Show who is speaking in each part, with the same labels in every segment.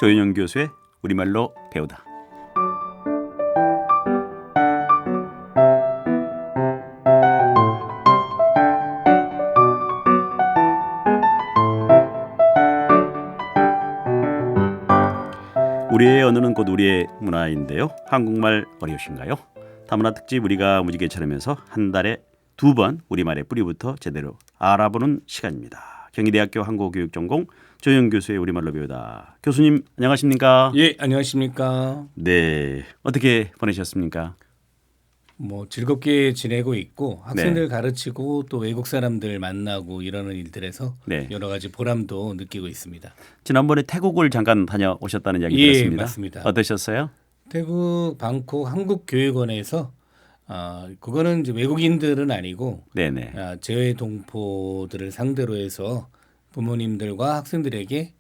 Speaker 1: 조윤영 교수의 우리말로 배우다. 우리의 언어는 곧 우리의 문화인데요. 한국말 어려우신가요? 다문화 특집 우리가 무지개 촬영해서 한 달에 2번 우리말의 뿌리부터 제대로 알아보는 시간입니다. 경희대학교 한국어교육전공 조영 교수의 우리말로 배우다. 교수님 안녕하십니까?
Speaker 2: 예, 안녕하십니까?
Speaker 1: 네, 어떻게 보내셨습니까?
Speaker 2: 뭐 즐겁게 지내고 있고 학생들
Speaker 1: 네.
Speaker 2: 가르치고 또 외국 사람들 만나고 이러는 일들에서
Speaker 1: 네.
Speaker 2: 여러 가지 보람도 느끼고 있습니다.
Speaker 1: 지난번에 태국을 잠깐 다녀오셨다는 이야기
Speaker 2: 예,
Speaker 1: 들었습니다.
Speaker 2: 맞습니다.
Speaker 1: 어떠셨어요?
Speaker 2: 태국 방콕 한국교육원에서 그거는 이제 외국인들은 아니고
Speaker 1: 네네.
Speaker 2: 재외 동포들을 상대로 해서 부모님들과 학생들에게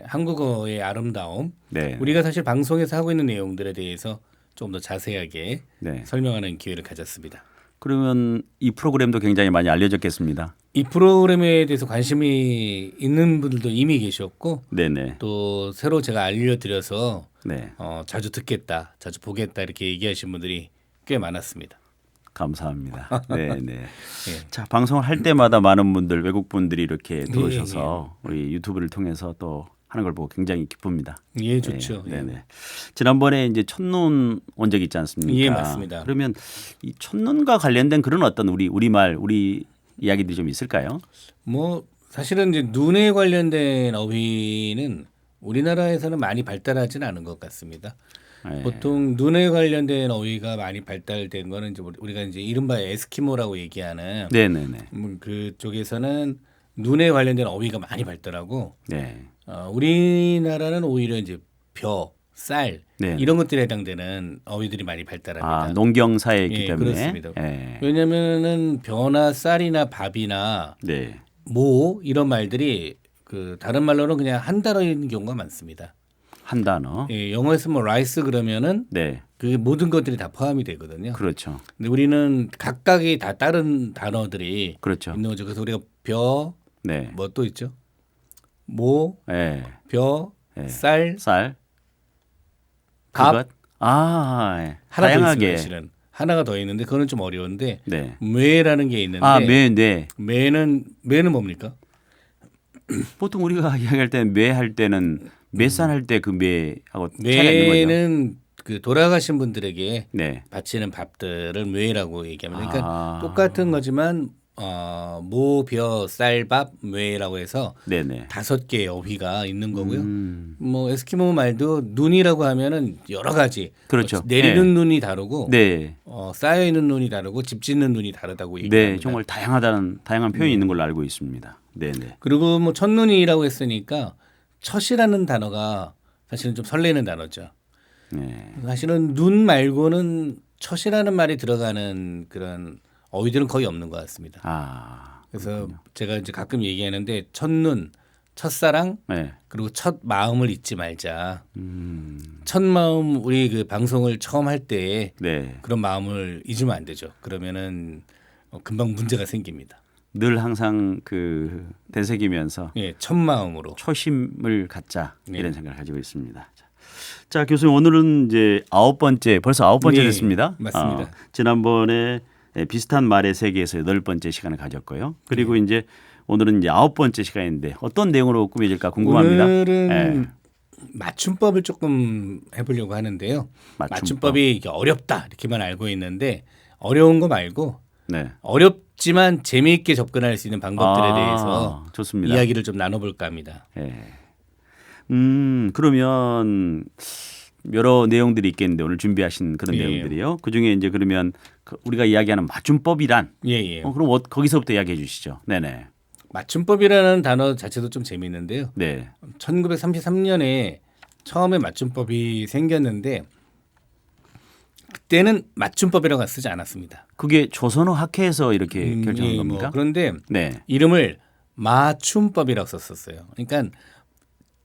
Speaker 2: 한국어의 아름다움,
Speaker 1: 네.
Speaker 2: 우리가 사실 방송에서 하고 있는 내용들에 대해서 조금 더 자세하게
Speaker 1: 네.
Speaker 2: 설명하는 기회를 가졌습니다.
Speaker 1: 그러면 이 프로그램도 굉장히 많이 알려졌겠습니다.
Speaker 2: 이 프로그램에 대해서 관심이 있는 분들도 이미 계셨고
Speaker 1: 네네.
Speaker 2: 또 새로 제가 알려드려서
Speaker 1: 네.
Speaker 2: 자주 듣겠다, 자주 보겠다 이렇게 얘기하신 분들이 꽤 많았습니다.
Speaker 1: 감사합니다. 네네.
Speaker 2: 예.
Speaker 1: 자, 방송을 할 때마다 많은 분들 외국 분들이 이렇게 들어오셔서 우리 유튜브를 통해서 또 하는 걸 보고 굉장히 기쁩니다.
Speaker 2: 예, 좋죠.
Speaker 1: 네, 네네. 지난번에 이제 첫눈 온 적 있지 않습니까?
Speaker 2: 예, 맞습니다.
Speaker 1: 그러면 이 첫눈과 관련된 그런 어떤 우리 이야기들이 좀 있을까요?
Speaker 2: 뭐 사실은 이제 눈에 관련된 어휘는 우리나라에서는 많이 발달하지는 않은 것 같습니다.
Speaker 1: 네.
Speaker 2: 보통 눈에 관련된 어휘가 많이 발달된 거는 이제 우리가 이제 이른바 에스키모라고 얘기하는
Speaker 1: 네네네.
Speaker 2: 그쪽에서는 눈에 관련된 어휘가 많이 발달하고
Speaker 1: 네.
Speaker 2: 우리나라는 오히려 이제 벼, 쌀
Speaker 1: 네.
Speaker 2: 이런 것들에 해당되는 어휘들이 많이 발달합니다.
Speaker 1: 아, 농경 사회이기
Speaker 2: 예,
Speaker 1: 때문에.
Speaker 2: 그렇습니다.
Speaker 1: 네.
Speaker 2: 왜냐하면은 벼나 쌀이나 밥이나
Speaker 1: 네.
Speaker 2: 모 이런 말들이 그 다른 말로는 그냥 한 단어인 경우가 많습니다.
Speaker 1: 한 단어.
Speaker 2: 예, 영어에서 뭐 라이스 그러면은
Speaker 1: 네.
Speaker 2: 그 모든 것들이 다 포함이 되거든요.
Speaker 1: 그렇죠.
Speaker 2: 근데 우리는 각각이 다 다른 단어들이
Speaker 1: 그렇죠.
Speaker 2: 있는 거죠. 그래서 우리가 벼,
Speaker 1: 네.
Speaker 2: 뭐 또 있죠? 모,
Speaker 1: 네.
Speaker 2: 벼,
Speaker 1: 네.
Speaker 2: 쌀,
Speaker 1: 쌀.
Speaker 2: 밥.
Speaker 1: 그것. 아, 네.
Speaker 2: 하나 더
Speaker 1: 다양하게.
Speaker 2: 있습니다. 사실은 하나가 더 있는데 그거는 좀 어려운데
Speaker 1: 네.
Speaker 2: 매라는 게 있는데
Speaker 1: 아, 네.
Speaker 2: 매는 뭡니까?
Speaker 1: 보통 우리가 이야기할 때는 매할 때는 매산 할 때 그 매하고 차이가 있는 거죠.
Speaker 2: 매는 그 돌아가신 분들에게
Speaker 1: 네.
Speaker 2: 바치는 밥들을 매라고 얘기합니다. 그러니까
Speaker 1: 아.
Speaker 2: 똑같은 거지만 모, 벼, 쌀밥, 매라고 해서
Speaker 1: 네네.
Speaker 2: 5개의 어휘가 있는 거고요.
Speaker 1: 음.
Speaker 2: 뭐 에스키모 말도 눈이라고 하면은 여러 가지
Speaker 1: 그렇죠.
Speaker 2: 내리는
Speaker 1: 네.
Speaker 2: 눈이 다르고
Speaker 1: 네.
Speaker 2: 쌓여 있는 눈이 다르고 집 짓는 눈이 다르다고 얘기합니다.
Speaker 1: 네, 정말 다양한 표현이 있는 걸로 알고 있습니다. 네네.
Speaker 2: 그리고 뭐 첫눈이라고 했으니까 첫이라는 단어가 사실은 좀 설레는 단어죠.
Speaker 1: 네.
Speaker 2: 사실은 눈 말고는 첫이라는 말이 들어가는 그런 어휘들은 거의 없는 것 같습니다.
Speaker 1: 아,
Speaker 2: 그래서 제가 이제 가끔 얘기하는데 첫눈, 첫사랑,
Speaker 1: 네.
Speaker 2: 그리고 첫 마음을 잊지 말자.
Speaker 1: 음,
Speaker 2: 첫 마음 우리 그 방송을 처음 할 때
Speaker 1: 네.
Speaker 2: 그런 마음을 잊으면 안 되죠. 그러면은 금방 문제가 생깁니다.
Speaker 1: 늘 항상 그 되새기면서
Speaker 2: 예, 첫 마음으로.
Speaker 1: 초심을 갖자
Speaker 2: 네.
Speaker 1: 이런 생각을 가지고 있습니다. 자, 교수님 오늘은 이제 벌써 아홉 번째
Speaker 2: 네,
Speaker 1: 됐습니다.
Speaker 2: 맞습니다.
Speaker 1: 지난번에 비슷한 말의 세계에서 8번째 시간을 가졌고요. 그리고 이제 오늘은 이제 9번째 시간인데 어떤 내용으로 꾸며질까 궁금합니다.
Speaker 2: 오늘은
Speaker 1: 네.
Speaker 2: 맞춤법을 조금 해보려고 하는데요. 맞춤법이 이게 어렵다 이렇게만 알고 있는데 어려운 거 말고
Speaker 1: 네.
Speaker 2: 어렵지만 재미있게 접근할 수 있는 방법들에 대해서
Speaker 1: 좋습니다.
Speaker 2: 이야기를 좀 나눠볼까 합니다.
Speaker 1: 예. 그러면 여러 내용들이 있겠는데 오늘 준비하신 그런
Speaker 2: 예.
Speaker 1: 내용들이요. 그 중에 이제 그러면 우리가 이야기하는 맞춤법이란
Speaker 2: 예.
Speaker 1: 그럼 거기서부터 이야기해 주시죠. 네네.
Speaker 2: 맞춤법이라는 단어 자체도 좀 재미있는데요.
Speaker 1: 네.
Speaker 2: 1933년에 처음에 맞춤법이 생겼는데 그때는 맞춤법이라고 쓰지 않았습니다.
Speaker 1: 그게 조선어 학회에서 이렇게 결정한
Speaker 2: 예,
Speaker 1: 겁니까?
Speaker 2: 그런데
Speaker 1: 네.
Speaker 2: 이름을 맞춤법이라고 썼었어요. 그러니까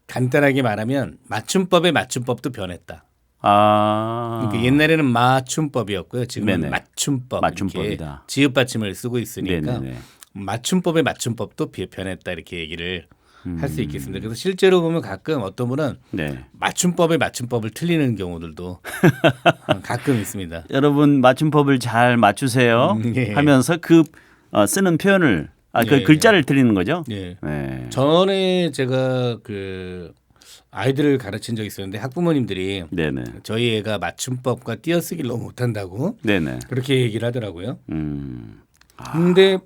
Speaker 2: 간단하게 말하면 맞춤법의 맞춤법도 변했다.
Speaker 1: 아.
Speaker 2: 그러니까 옛날에는 맞춤법이었고요. 지금은
Speaker 1: 네네.
Speaker 2: 맞춤법.
Speaker 1: 맞춤법이다.
Speaker 2: 이렇게 지읒 받침을 쓰고 있으니까
Speaker 1: 네네네.
Speaker 2: 맞춤법의 맞춤법도 변했다 이렇게 얘기를 할 수 있겠습니다. 그래서 실제로 보면 가끔 어떤 분은
Speaker 1: 네.
Speaker 2: 맞춤법을 틀리는 경우들도 가끔 있습니다.
Speaker 1: 여러분 맞춤법을 잘 맞추세요
Speaker 2: 예.
Speaker 1: 하면서 그 쓰는 표현을 그
Speaker 2: 예.
Speaker 1: 글자를 드리는 거죠.
Speaker 2: 예.
Speaker 1: 네.
Speaker 2: 전에 제가 그 아이들을 가르친 적이 있었는데 학부모님들이
Speaker 1: 네네.
Speaker 2: 저희 애가 맞춤법과 띄어쓰기를 너무 못한다고
Speaker 1: 네네.
Speaker 2: 그렇게 얘기를 하더라고요.
Speaker 1: 음.
Speaker 2: 근데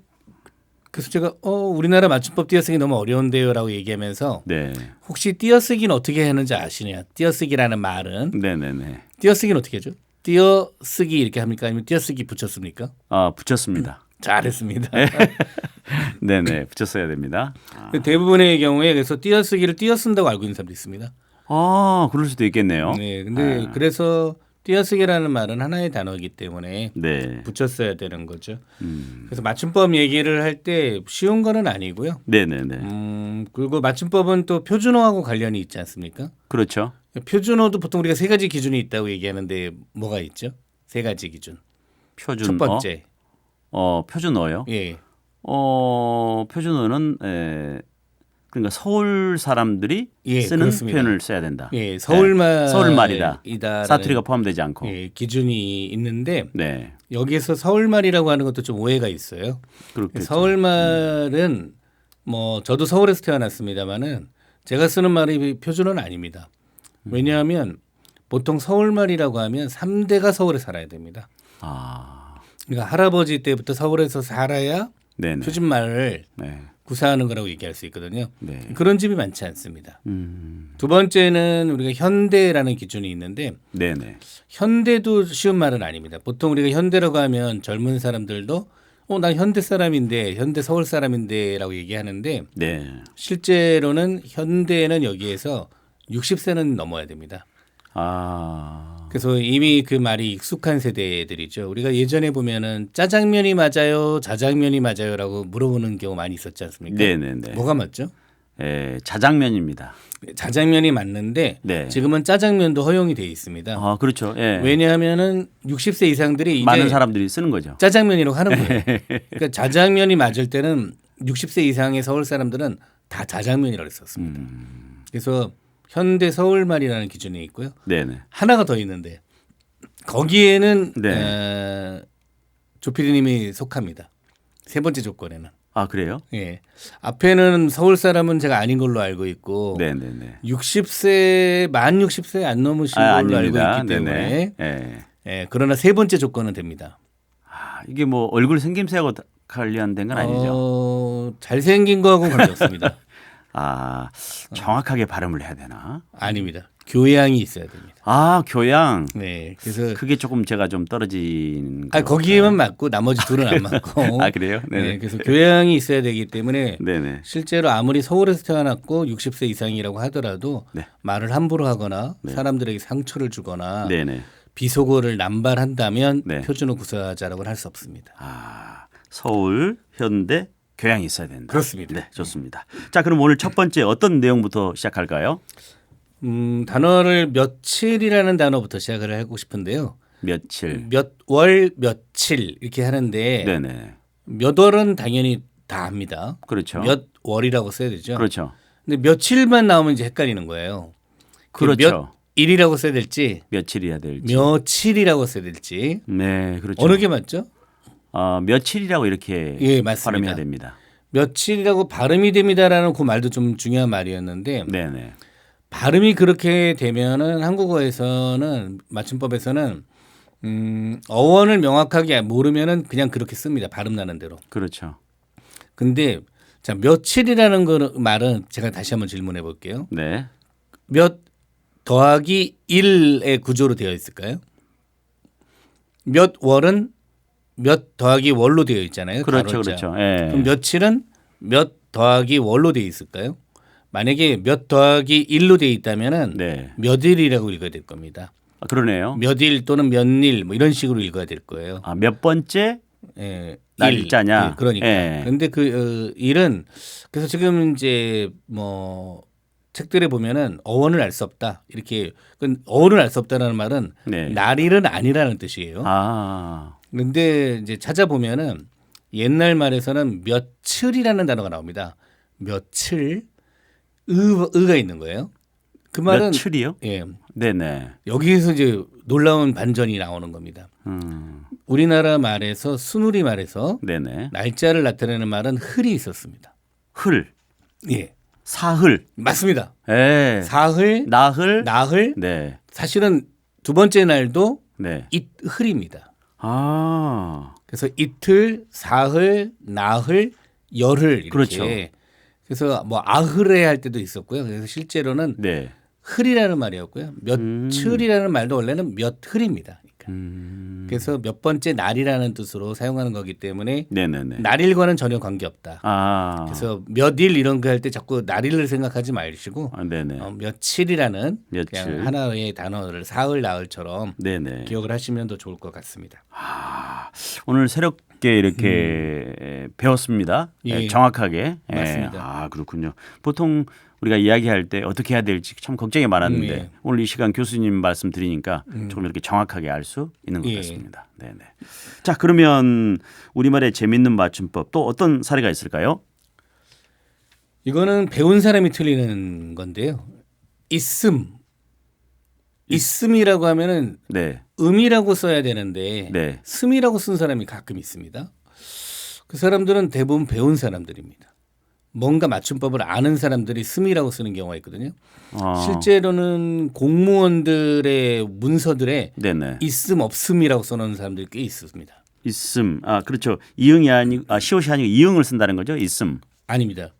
Speaker 2: 그래서 제가 우리나라 맞춤법 띄어쓰기 너무 어려운데요라고 얘기하면서
Speaker 1: 네.
Speaker 2: 혹시 띄어쓰기는 어떻게 하는지 아시냐? 띄어쓰기라는 말은
Speaker 1: 네네네.
Speaker 2: 띄어쓰기는 어떻게 하죠? 띄어쓰기 이렇게 합니까? 아니면 띄어쓰기 붙였습니까?
Speaker 1: 붙였습니다.
Speaker 2: 잘했습니다.
Speaker 1: 네네. 붙였어야 됩니다.
Speaker 2: 대부분의 경우에 그래서 띄어쓰기를 띄어쓴다고 알고 있는 사람도 있습니다.
Speaker 1: 그럴 수도 있겠네요.
Speaker 2: 네, 근데 그래서 띄어쓰기라는 말은 하나의 단어이기 때문에
Speaker 1: 네.
Speaker 2: 붙였어야 되는 거죠. 그래서 맞춤법 얘기를 할 때 쉬운 거는 아니고요.
Speaker 1: 네네네.
Speaker 2: 그리고 맞춤법은 또 표준어하고 관련이 있지 않습니까?
Speaker 1: 그렇죠.
Speaker 2: 표준어도 보통 우리가 세 가지 기준이 있다고 얘기하는데 뭐가 있죠? 세 가지 기준.
Speaker 1: 표준어.
Speaker 2: 첫 번째.
Speaker 1: 표준어요.
Speaker 2: 예.
Speaker 1: 표준어는 그러니까 서울 사람들이
Speaker 2: 예,
Speaker 1: 쓰는
Speaker 2: 그렇습니다.
Speaker 1: 표현을 써야 된다.
Speaker 2: 예, 서울말
Speaker 1: 서울말이다. 사투리가 포함되지 않고.
Speaker 2: 예, 기준이 있는데
Speaker 1: 네.
Speaker 2: 여기에서 서울말이라고 하는 것도 좀 오해가 있어요.
Speaker 1: 그렇겠죠.
Speaker 2: 서울말은 뭐 저도 서울에서 태어났습니다마는 제가 쓰는 말이 표준어는 아닙니다. 왜냐하면 보통 서울말이라고 하면 3대가 서울에 살아야 됩니다. 그러니까 할아버지 때부터 서울에서 살아야
Speaker 1: 네네.
Speaker 2: 표준말을
Speaker 1: 네.
Speaker 2: 구사하는 거라고 얘기할 수 있거든요.
Speaker 1: 네.
Speaker 2: 그런 집이 많지 않습니다. 두 번째는 우리가 현대라는 기준이 있는데
Speaker 1: 네네.
Speaker 2: 현대도 쉬운 말은 아닙니다. 보통 우리가 현대라고 하면 젊은 사람들도 나 현대 사람인데 현대 서울 사람인데라고 얘기하는데
Speaker 1: 네.
Speaker 2: 실제로는 현대는 여기에서 60세는 넘어야 됩니다. 그래서 이미 그 말이 익숙한 세대들이죠. 우리가 예전에 보면은 짜장면이 맞아요, 자장면이 맞아요라고 물어보는 경우 많이 있었지 않습니까?
Speaker 1: 네네네.
Speaker 2: 뭐가 맞죠?
Speaker 1: 자장면입니다.
Speaker 2: 자장면이 맞는데
Speaker 1: 네.
Speaker 2: 지금은 짜장면도 허용이 돼 있습니다.
Speaker 1: 그렇죠. 예.
Speaker 2: 왜냐하면은 60세 이상들이
Speaker 1: 많은
Speaker 2: 이제
Speaker 1: 사람들이 쓰는 거죠.
Speaker 2: 짜장면이라고 하는 거예요. 그러니까 자장면이 맞을 때는 60세 이상의 서울 사람들은 다 자장면이라고 했었습니다. 그래서 현대 서울말이라는 기준이 있고요.
Speaker 1: 네네.
Speaker 2: 하나가 더 있는데 거기에는
Speaker 1: 네.
Speaker 2: 조피디님이 속합니다. 세 번째 조건에는.
Speaker 1: 그래요?
Speaker 2: 예. 앞에는 서울 사람은 제가 아닌 걸로 알고 있고
Speaker 1: 네네네.
Speaker 2: 60세 만 60세 안 넘으신 걸로
Speaker 1: 아닙니다.
Speaker 2: 알고 있기 때문에
Speaker 1: 네네.
Speaker 2: 예. 그러나 세 번째 조건은 됩니다.
Speaker 1: 이게 뭐 얼굴 생김새하고 관련된 건 아니죠?
Speaker 2: 잘생긴 거하고는 관계없습니다.
Speaker 1: 정확하게 발음을 해야 되나?
Speaker 2: 아닙니다. 교양이 있어야 됩니다.
Speaker 1: 교양.
Speaker 2: 네. 그래서
Speaker 1: 그게 조금 제가 좀 떨어진.
Speaker 2: 거기에만 맞고 나머지 둘은 안 맞고.
Speaker 1: 그래요? 네네.
Speaker 2: 네. 그래서 교양이 있어야 되기 때문에
Speaker 1: 네네.
Speaker 2: 실제로 아무리 서울에서 태어났고 60세 이상이라고 하더라도
Speaker 1: 네.
Speaker 2: 말을 함부로 하거나 사람들에게 상처를 주거나
Speaker 1: 네네.
Speaker 2: 비속어를 남발한다면
Speaker 1: 네.
Speaker 2: 표준어 구사자라고는 할 수 없습니다.
Speaker 1: 서울, 현대, 교양이 있어야 된다.
Speaker 2: 그렇습니다.
Speaker 1: 네, 좋습니다. 자, 그럼 오늘 첫 번째 어떤 내용부터 시작할까요?
Speaker 2: 단어를 며칠이라는 단어부터 시작을 하고 싶은데요.
Speaker 1: 며칠.
Speaker 2: 몇 월 며칠 이렇게 하는데
Speaker 1: 네네.
Speaker 2: 몇 월은 당연히 다 합니다.
Speaker 1: 그렇죠.
Speaker 2: 몇 월이라고 써야 되죠.
Speaker 1: 그렇죠.
Speaker 2: 근데 며칠만 나오면 이제 헷갈리는 거예요.
Speaker 1: 그렇죠.
Speaker 2: 몇 일이라고 써야 될지
Speaker 1: 며칠이야 될지.
Speaker 2: 며칠이라고 써야 될지
Speaker 1: 네, 그렇죠.
Speaker 2: 어느 게 맞죠?
Speaker 1: 며칠이라고 이렇게
Speaker 2: 예, 맞습니다.
Speaker 1: 발음해야 됩니다.
Speaker 2: 며칠이라고 발음이 됩니다라는 그 말도 좀 중요한 말이었는데
Speaker 1: 네네.
Speaker 2: 발음이 그렇게 되면은 한국어에서는 맞춤법에서는 어원을 명확하게 모르면은 그냥 그렇게 씁니다. 발음 나는 대로.
Speaker 1: 그렇죠.
Speaker 2: 근데 자 며칠이라는 거 말은 제가 다시 한번 질문해 볼게요.
Speaker 1: 네.
Speaker 2: 몇 더하기 1의 구조로 되어 있을까요? 몇 월은 몇 더하기 월로 되어 있잖아요.
Speaker 1: 그렇죠,
Speaker 2: 가로자.
Speaker 1: 그렇죠. 예.
Speaker 2: 그럼 며칠은 몇 더하기 월로 되어 있을까요? 만약에 몇 더하기 1로 되어 있다면은
Speaker 1: 네.
Speaker 2: 몇일이라고 읽어야 될 겁니다.
Speaker 1: 그러네요.
Speaker 2: 몇일 또는 몇일 뭐 이런 식으로 읽어야 될 거예요.
Speaker 1: 몇 번째
Speaker 2: 예,
Speaker 1: 날짜냐?
Speaker 2: 예, 그러니까.
Speaker 1: 예.
Speaker 2: 그런데 그 일은 그래서 지금 이제 뭐 책들에 보면은 어원을 알 수 없다 이렇게 어원을 알 수 없다라는 말은
Speaker 1: 네.
Speaker 2: 날일은 아니라는 뜻이에요. 그런데 이제 찾아보면은 옛날 말에서는 며칠이라는 단어가 나옵니다. 며칠. 의가 있는 거예요. 그 말은
Speaker 1: 며칠이요?
Speaker 2: 예,
Speaker 1: 네네.
Speaker 2: 여기에서 이제 놀라운 반전이 나오는 겁니다. 우리나라 말에서 순우리 말에서
Speaker 1: 네네.
Speaker 2: 날짜를 나타내는 말은 흘이 있었습니다.
Speaker 1: 흘,
Speaker 2: 예,
Speaker 1: 사흘,
Speaker 2: 맞습니다.
Speaker 1: 예,
Speaker 2: 사흘,
Speaker 1: 나흘,
Speaker 2: 나흘,
Speaker 1: 네,
Speaker 2: 사실은 두 번째 날도
Speaker 1: 네.
Speaker 2: 이틀입니다.
Speaker 1: 아,
Speaker 2: 그래서 이틀, 사흘, 나흘, 열흘 이렇게.
Speaker 1: 그렇죠.
Speaker 2: 그래서 뭐 아흐레 할 때도 있었고요. 그래서 실제로는
Speaker 1: 네.
Speaker 2: 흘이라는 말이었고요. 며칠이라는 말도 원래는 몇흘입니다. 그러니까. 그래서 몇 번째 날이라는 뜻으로 사용하는 거기 때문에
Speaker 1: 네네네.
Speaker 2: 날일과는 전혀 관계없다.
Speaker 1: 아,
Speaker 2: 그래서 몇일 이런 거 할 때 자꾸 날일을 생각하지 마시고
Speaker 1: 네네.
Speaker 2: 며칠이라는
Speaker 1: 며칠.
Speaker 2: 그냥 하나의 단어를 사흘 나흘처럼
Speaker 1: 네네.
Speaker 2: 기억을 하시면 더 좋을 것 같습니다.
Speaker 1: 오늘 새롭게 이렇게 배웠습니다.
Speaker 2: 예.
Speaker 1: 정확하게. 예.
Speaker 2: 맞습니다.
Speaker 1: 아, 그렇군요. 보통 우리가 이야기할 때 어떻게 해야 될지 참 걱정이 많았는데
Speaker 2: 예.
Speaker 1: 오늘 이 시간 교수님 말씀 들으니까 조금 이렇게 정확하게 알 수 있는 것
Speaker 2: 예.
Speaker 1: 같습니다. 네네. 자, 그러면 우리말의 재밌는 맞춤법 또 어떤 사례가 있을까요?
Speaker 2: 이거는 배운 사람이 틀리는 건데요. 있음이라고 하면은
Speaker 1: 네.
Speaker 2: 음이라고 써야 되는데
Speaker 1: 네.
Speaker 2: 슴이라고 쓴 사람이 가끔 있습니다. 그 사람들은 대부분 배운 사람들입니다. 뭔가 맞춤법을 아는 사람들이 슴이라고 쓰는 경우가 있거든요. 실제로는 공무원들의 문서들에
Speaker 1: 네네.
Speaker 2: 있음 없음이라고 써놓은 사람들이 꽤 있습니다.
Speaker 1: 있음. 아, 그렇죠. 이응이 아니고 시옷이 아니고 이응을 쓴다는 거죠. 있음.
Speaker 2: 아닙니다.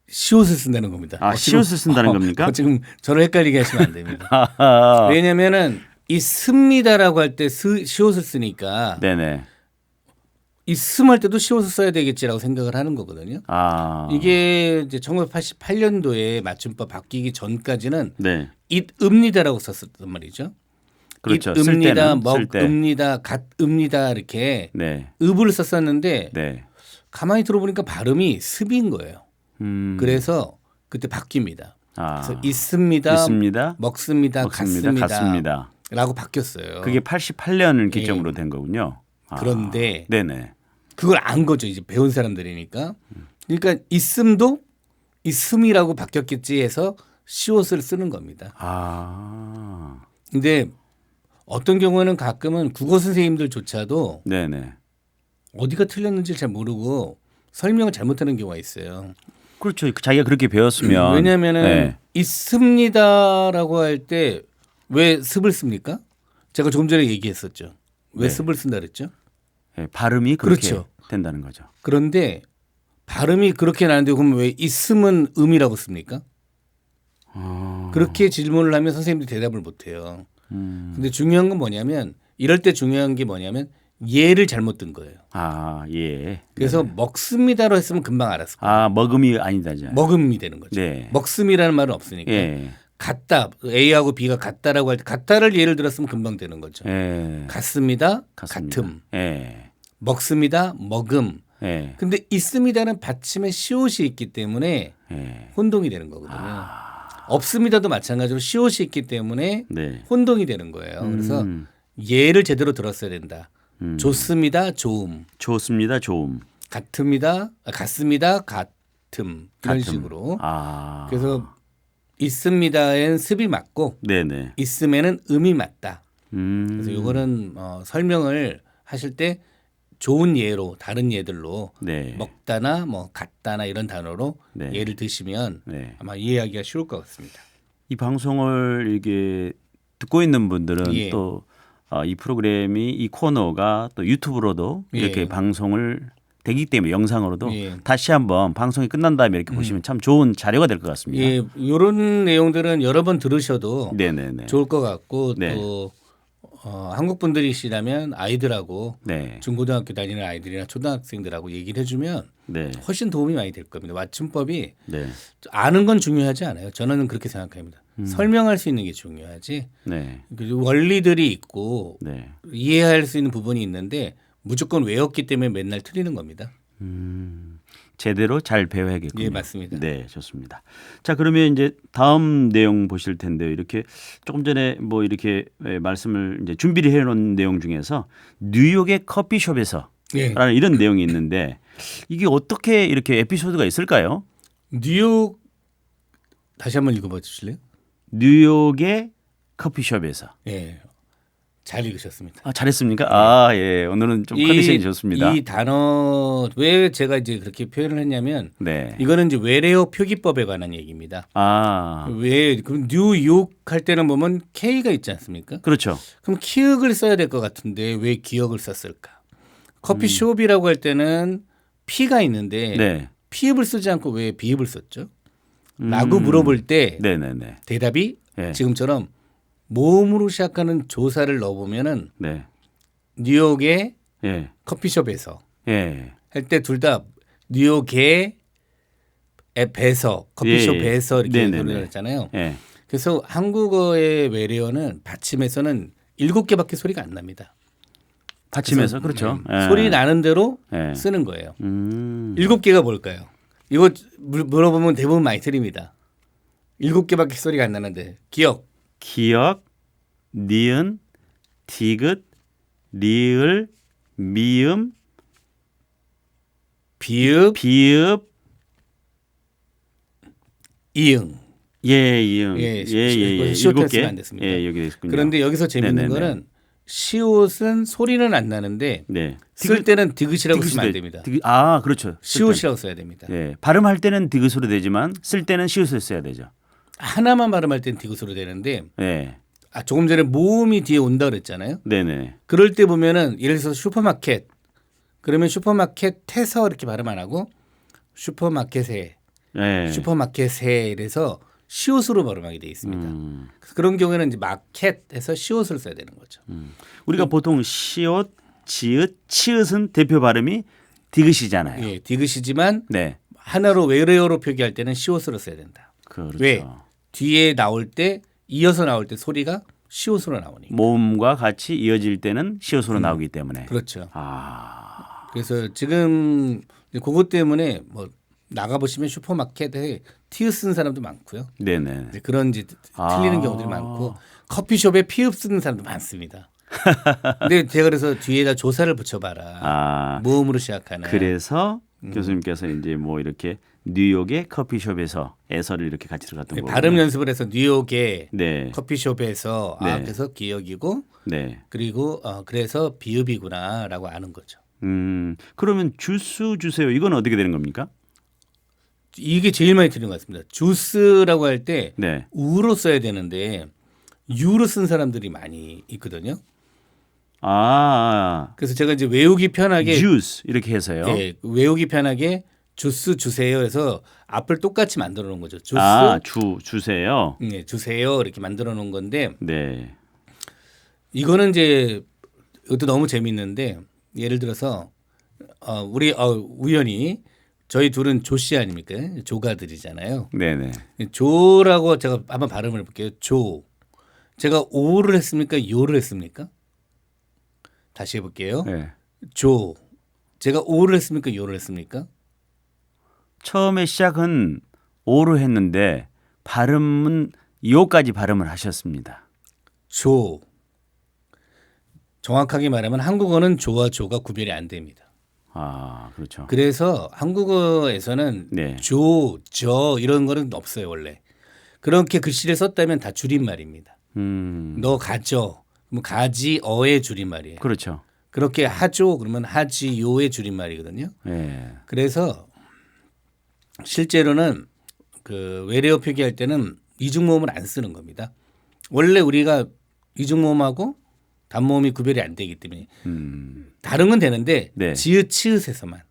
Speaker 2: 시옷을 쓴다는 겁니다.
Speaker 1: 아, 시옷을 쓴다는 겁니까?
Speaker 2: 지금 저를 헷갈리게 하시면 안 됩니다.
Speaker 1: 아하.
Speaker 2: 왜냐면은 있습니다라고 할 때 시옷을 쓰니까
Speaker 1: 네네.
Speaker 2: 있음 할 때도 시옷을 써야 되겠지라고 생각을 하는 거거든요.
Speaker 1: 아.
Speaker 2: 이게 이제 1988년도에 맞춤법 바뀌기 전까지는
Speaker 1: 네.
Speaker 2: it읍니다라고 썼었단 말이죠.
Speaker 1: 그렇죠. 쓸
Speaker 2: it읍니다,
Speaker 1: 때는 쓸 때.
Speaker 2: 먹읍니다, 갓읍니다 이렇게
Speaker 1: 네.
Speaker 2: 읍을 썼었는데
Speaker 1: 네.
Speaker 2: 가만히 들어보니까 발음이 습인 거예요. 그래서 그때 바뀝니다.
Speaker 1: 아.
Speaker 2: 그래서 있습니다,
Speaker 1: 있습니다.
Speaker 2: 먹습니다,
Speaker 1: 먹습니다.
Speaker 2: 같습니다.
Speaker 1: 같습니다.
Speaker 2: 라고 바뀌었어요.
Speaker 1: 그게 88년을 기점으로 된 거군요. 아.
Speaker 2: 그런데
Speaker 1: 네네.
Speaker 2: 그걸 안 거죠. 이제 배운 사람들이니까. 그러니까 있음도 있음이라고 바뀌었겠지 해서 시옷을 쓰는 겁니다.
Speaker 1: 아.
Speaker 2: 근데 어떤 경우에는 가끔은 국어 선생님들조차도
Speaker 1: 네네.
Speaker 2: 어디가 틀렸는지 잘 모르고 설명을 잘못하는 경우가 있어요.
Speaker 1: 그렇죠. 자기가 그렇게 배웠으면.
Speaker 2: 왜냐하면은
Speaker 1: 네.
Speaker 2: 있습니다라고 할 때 왜 습을 씁니까? 제가 조금 전에 얘기했었죠. 왜
Speaker 1: 네.
Speaker 2: 습을 쓴다 그랬죠?
Speaker 1: 네, 발음이 그렇게
Speaker 2: 그렇죠.
Speaker 1: 된다는 거죠.
Speaker 2: 그런데 발음이 그렇게 나는데 그럼 왜 있음은 음이라고 씁니까? 그렇게 질문을 하면 선생님들이 대답을 못해요. 근데 중요한 건 뭐냐면 이럴 때 중요한 게 뭐냐면 예를 잘못 든 거예요.
Speaker 1: 아, 예.
Speaker 2: 그래서 먹습니다로 했으면 금방 알았을 거예요.
Speaker 1: 아, 먹음이 아니다죠.
Speaker 2: 먹음이 되는 거죠.
Speaker 1: 네.
Speaker 2: 먹음이라는 말은 없으니까.
Speaker 1: 예.
Speaker 2: 같다. A하고 B가 같다라고 할 때 같다를 예를 들었으면 금방 되는 거죠.
Speaker 1: 예.
Speaker 2: 같습니다.
Speaker 1: 같습니다.
Speaker 2: 같음.
Speaker 1: 예.
Speaker 2: 먹습니다. 먹음.
Speaker 1: 예.
Speaker 2: 근데 있습니다는 받침에 시옷이 있기 때문에
Speaker 1: 예.
Speaker 2: 혼동이 되는 거거든요. 없습니다도 마찬가지로 시옷이 있기 때문에
Speaker 1: 네.
Speaker 2: 혼동이 되는 거예요. 그래서 예를 제대로 들었어야 된다. 좋습니다. 좋음.
Speaker 1: 좋습니다. 좋음.
Speaker 2: 같습니다. 같음. 이런
Speaker 1: 같음.
Speaker 2: 식으로.
Speaker 1: 아.
Speaker 2: 그래서 있습니다엔 습이 맞고
Speaker 1: 네네.
Speaker 2: 있음에는 음이 맞다. 그래서 이거는 설명을 하실 때 좋은 예로 다른 예들로
Speaker 1: 네.
Speaker 2: 먹다나 뭐 같다나 이런 단어로
Speaker 1: 네.
Speaker 2: 예를 드시면
Speaker 1: 네.
Speaker 2: 아마 이해하기가 쉬울 것 같습니다.
Speaker 1: 이 방송을 이게 듣고 있는 분들은
Speaker 2: 예.
Speaker 1: 또 이 프로그램이 이 코너가 또 유튜브로도 이렇게
Speaker 2: 예.
Speaker 1: 방송을 되기 때문에 영상으로도
Speaker 2: 예.
Speaker 1: 다시 한번 방송이 끝난 다음에 이렇게 보시면 참 좋은 자료가 될 것 같습니다.
Speaker 2: 예, 이런 내용들은 여러 번 들으셔도
Speaker 1: 네네네.
Speaker 2: 좋을 것 같고
Speaker 1: 네.
Speaker 2: 또 한국 분들이시라면 아이들하고
Speaker 1: 네.
Speaker 2: 중고등학교 다니는 아이들이나 초등학생들하고 얘기를 해주면
Speaker 1: 네.
Speaker 2: 훨씬 도움이 많이 될 겁니다. 맞춤법이
Speaker 1: 네.
Speaker 2: 아는 건 중요하지 않아요. 저는 그렇게 생각합니다. 설명할 수 있는 게 중요하지.
Speaker 1: 네.
Speaker 2: 그리고 원리들이 있고
Speaker 1: 네.
Speaker 2: 이해할 수 있는 부분이 있는데 무조건 외웠기 때문에 맨날 틀리는 겁니다.
Speaker 1: 제대로 잘 배워야겠군요.
Speaker 2: 예, 맞습니다.
Speaker 1: 네, 좋습니다. 자, 그러면 이제 다음 내용 보실 텐데요. 이렇게 조금 전에 뭐 이렇게 말씀을 이제 준비를 해놓은 내용 중에서 뉴욕의 커피숍에서
Speaker 2: 예.
Speaker 1: 라는 이런 내용이 있는데 이게 어떻게 이렇게 에피소드가 있을까요?
Speaker 2: 뉴욕 다시 한번 읽어봐 주실래요?
Speaker 1: 뉴욕의 커피숍에서.
Speaker 2: 예, 잘 읽으셨습니다.
Speaker 1: 아, 잘했습니까? 아, 예. 오늘은 좀 컨디션이 좋습니다.
Speaker 2: 이 단어 왜 제가 이제 그렇게 표현을 했냐면
Speaker 1: 네.
Speaker 2: 이거는 이제 외래어 표기법에 관한 얘기입니다.
Speaker 1: 아,
Speaker 2: 왜 그럼 뉴욕 할 때는 보면 K가 있지 않습니까?
Speaker 1: 그렇죠.
Speaker 2: 그럼 키읔을 써야 될 것 같은데 왜 기역을 썼을까? 커피숍이라고 할 때는 P가 있는데
Speaker 1: 네.
Speaker 2: 피읍을 쓰지 않고 왜 비읍을 썼죠? 라고 물어볼 때
Speaker 1: 네네네.
Speaker 2: 대답이
Speaker 1: 네.
Speaker 2: 지금처럼 모음으로 시작하는 조사를 넣어보면은
Speaker 1: 네.
Speaker 2: 뉴욕의
Speaker 1: 예.
Speaker 2: 커피숍에서
Speaker 1: 예.
Speaker 2: 할 때 둘 다 뉴욕의 배서 커피숍에서 이렇게
Speaker 1: 네네네.
Speaker 2: 노래를 했잖아요.
Speaker 1: 예.
Speaker 2: 그래서 한국어의 외래어는 받침에서는 7개밖에 소리가 안 납니다.
Speaker 1: 받침에서 그렇죠. 예.
Speaker 2: 소리 나는 대로
Speaker 1: 예.
Speaker 2: 쓰는 거예요.
Speaker 1: 7
Speaker 2: 7개가 뭘까요? 이거 물어보면 대부분 많이 틀립니다. 7개밖에 소리가 안 나는데 기억,
Speaker 1: 기역, 니은, 디귿, 리을, 미음,
Speaker 2: 비읍,
Speaker 1: 비읍,
Speaker 2: 이응.
Speaker 1: 예, 이응.
Speaker 2: 예,
Speaker 1: 예.
Speaker 2: 시옷
Speaker 1: 7개.
Speaker 2: 했으면 안 됐습니다.
Speaker 1: 예, 여기 있군요.
Speaker 2: 그런데 여기서 재밌는
Speaker 1: 네네네.
Speaker 2: 거는 시옷은 소리는 안 나는데
Speaker 1: 네.
Speaker 2: 쓸 때는 디귿이라고 쓰면 안
Speaker 1: 디귿이
Speaker 2: 됩니다.
Speaker 1: 아, 그렇죠.
Speaker 2: 시옷이라고 써야 됩니다.
Speaker 1: 예. 발음할 때는 디귿으로 되지만 쓸 때는 시옷을 써야 되죠.
Speaker 2: 하나만 발음할 때는 디귿으로 되는데
Speaker 1: 예.
Speaker 2: 조금 전에 모음이 뒤에 온다 그랬잖아요.
Speaker 1: 네네.
Speaker 2: 그럴 때 보면은 예를 들어서 슈퍼마켓 그러면 슈퍼마켓에서 이렇게 발음 안 하고 슈퍼마켓에
Speaker 1: 예.
Speaker 2: 슈퍼마켓에 이래서 시옷으로 발음하게 돼 있습니다. 그래서 그런 경우에는 이제 마켓에서 시옷을 써야 되는 거죠.
Speaker 1: 우리가 보통 시옷, 지읒, 치읒은 대표 발음이 디귿이잖아요.
Speaker 2: 예, 디귿이지만
Speaker 1: 네.
Speaker 2: 하나로 외래어로 표기할 때는 시옷으로 써야 된다.
Speaker 1: 그렇죠.
Speaker 2: 왜? 뒤에 나올 때 이어서 나올 때 소리가 시옷으로 나오니까.
Speaker 1: 모음과 같이 이어질 때는 시옷으로 나오기 때문에.
Speaker 2: 그렇죠.
Speaker 1: 아.
Speaker 2: 그래서 지금 그것 때문에 뭐 나가 보시면 슈퍼마켓에 티읕 쓰는 사람도 많고요.
Speaker 1: 네네.
Speaker 2: 이제 그런 이제
Speaker 1: 아.
Speaker 2: 틀리는 경우들이 많고 커피숍에 피읍 쓰는 사람도 많습니다. 근데 제가 그래서 뒤에다 조사를 붙여봐라.
Speaker 1: 아.
Speaker 2: 모음으로 시작하는.
Speaker 1: 그래서 교수님께서 이제 뭐 이렇게 뉴욕의 커피숍에서 에서를 이렇게 같이 들어갔던 거고.
Speaker 2: 발음 연습을 해서 뉴욕의
Speaker 1: 네.
Speaker 2: 커피숍에서
Speaker 1: 네.
Speaker 2: 그래서 기억이고
Speaker 1: 네.
Speaker 2: 그리고 그래서 비읍이구나라고 아는 거죠.
Speaker 1: 그러면 주스 주세요. 이건 어떻게 되는 겁니까?
Speaker 2: 이게 제일 많이 틀린 것 같습니다. 주스라고 할 때
Speaker 1: 네.
Speaker 2: 우로 써야 되는데 유로 쓴 사람들이 많이 있거든요.
Speaker 1: 아.
Speaker 2: 그래서 제가 이제 외우기 편하게
Speaker 1: 주스 이렇게 해서요.
Speaker 2: 예, 외우기 편하게 주스 주세요 해서 앞을 똑같이 만들어 놓은 거죠. 주스
Speaker 1: 아, 주세요.
Speaker 2: 네, 주세요 이렇게 만들어 놓은 건데
Speaker 1: 네.
Speaker 2: 이거는 이제 이것도 너무 재밌는데 예를 들어서 우리 우연히 저희 둘은 조 씨 아닙니까? 조가들이잖아요.
Speaker 1: 네네.
Speaker 2: 조라고 제가 한번 발음을 해볼게요. 조. 제가 오를 했습니까? 요를 했습니까? 다시 해볼게요.
Speaker 1: 네.
Speaker 2: 조. 제가 오를 했습니까? 요를 했습니까?
Speaker 1: 처음에 시작은 오로 했는데 발음은 요까지 발음을 하셨습니다.
Speaker 2: 조. 정확하게 말하면 한국어는 조와 조가 구별이 안 됩니다.
Speaker 1: 아, 그렇죠.
Speaker 2: 그래서 한국어에서는
Speaker 1: 네.
Speaker 2: 조, 저 이런 거는 없어요 원래. 그렇게 글씨를 썼다면 다 줄임말입니다. 너 가죠. 그럼 가지 어의 줄임말이에요.
Speaker 1: 그렇죠.
Speaker 2: 그렇게 하죠. 그러면 하지요의 줄임말이거든요.
Speaker 1: 네.
Speaker 2: 그래서 실제로는 그 외래어 표기할 때는 이중모음을 안 쓰는 겁니다. 원래 우리가 이중모음하고 단모음이 구별이 안 되기 때문에 다른 건 되는데
Speaker 1: 네.
Speaker 2: 지읒 치읒에서만